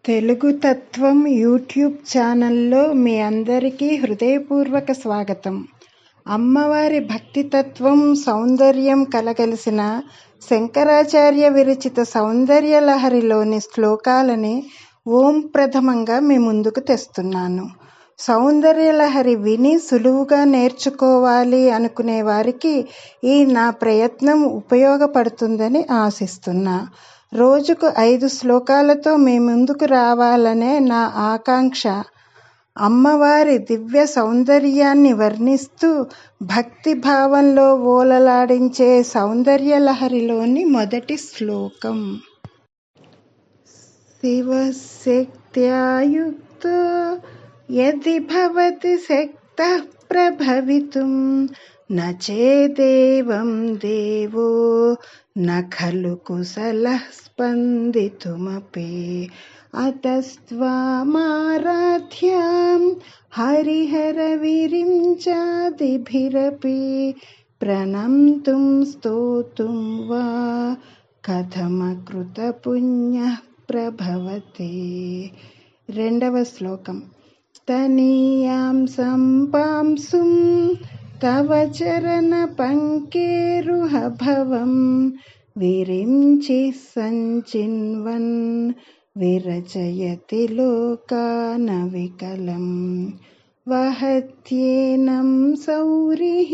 తెలుగు తత్వం యూట్యూబ్ ఛానల్లో మీ అందరికీ హృదయపూర్వక స్వాగతం. అమ్మవారి భక్తితత్వం సౌందర్యం కలగలిసిన శంకరాచార్య విరచిత సౌందర్యలహరిలోని శ్లోకాలని ఓం ప్రథమంగా మీ ముందుకు తెస్తున్నాను. సౌందర్యలహరి విని సులువుగా నేర్చుకోవాలి అనుకునే వారికి ఈ నా ప్రయత్నం ఉపయోగపడుతుందని ఆశిస్తున్నా. రోజుకు 5 శ్లోకాలతో మీ ముందుకు రావాలనే నా ఆకాంక్ష. అమ్మవారి దివ్య సౌందర్యాన్ని వర్ణిస్తూ భక్తి భావంలో ఓలలాడించే సౌందర్యలహరిలోని మొదటి శ్లోకం. శివశక్త్యాయుక్తో యది భవతి శక్తః ప్రభవితుం న చేదేవం దేవో న ఖలు కుశలః స్పందితుమపి అతస్త్వామారాధ్యాం హరిహరవిరించాదిభిరపి ప్రణంతుం స్తోతుం వా కథమకృతపుణ్యః ప్రభవతి. రెండవ శ్లోకం. తనీయాం సంపాంసుం తవ చరణ పంకేరుహభవం విరించి సంచిన్వన్ విరచయతి లోకాన వికలం వహత్యేనం సౌరిః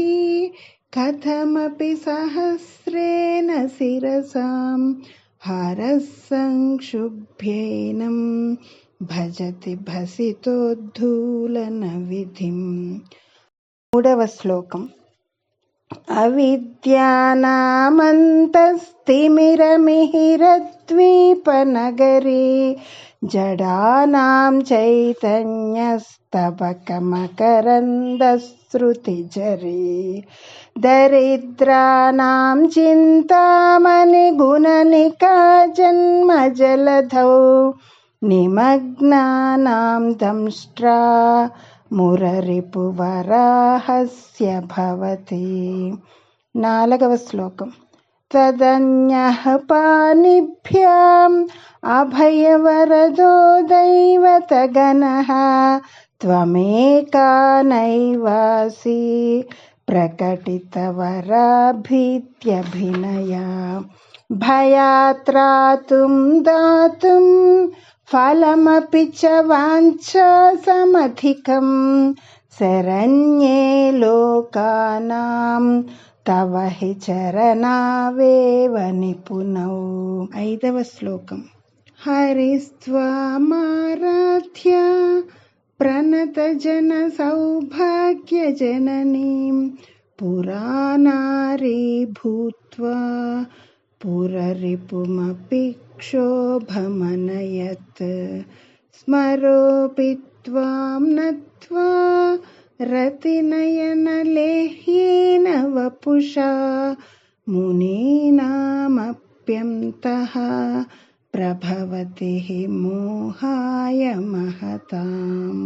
కథమపి సహస్రేణ శిరసాం హరః సంక్షుభ్యేనం భజతి భసితోద్ధూలన విధిం. మూడవ శ్లోకం. అవిద్యానామంతస్తిమిరమిహిరద్వీపనగరే జడానాం చైతన్యస్తబకమకరందశ్రుతిఝరే దరిద్రానాం చింతామణిగుణనికా జన్మజలధౌ నిమగ్నానాం దంష్ట్రా మురరిపువరాహస్య భవతి. నాలుగవ శ్లోకం. తదన్యః పాణిభ్యాం అభయవరదో దైవతగణః త్వమేకా నైవాసి ప్రకటితవరాభీత్యభినయా భయాత్రాతుం దాతుం ఫలమపి చ వాంఛా సమధికం శరణ్యే లోకానాం తవ హి చరణావేవ నిపుణౌ. ఐదవ శ్లోకం. హరిస్త్వామారాధ్య ప్రణతజన సౌభాగ్య జననీం పురానారీ భూత్వా పురరిపుమపి క్షోభమనయత్ స్మరోపి త్వాం నత్వా రతినయనలేహ్యేన వపుషా మునీనామప్యంతః ప్రభవతి మోహాయ మహతాం.